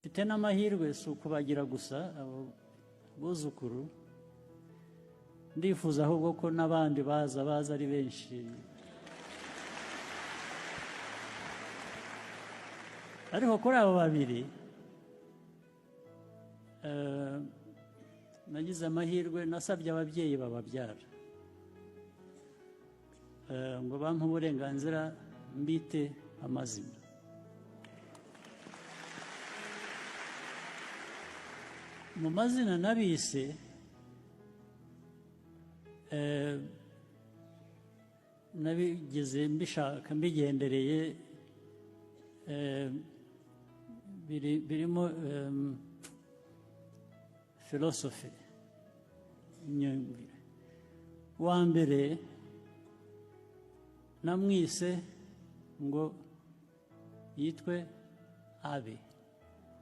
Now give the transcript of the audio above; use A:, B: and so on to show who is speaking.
A: mfite n'amahirwe si ukubagira gusa abo buzukuru, ndifuza ahubwo ko n'abandi baza ari benshi, ariko kuri abo babiri nagize amahirwe, nasabye ababyeyi bababyara ngo bampe uburenganzira mbite amazina. Mu mazina nabise nabigize mbishaka mbigendereye, birimo philosophy, imyumvire. Wa mbere namwise ngo yitwe Abe.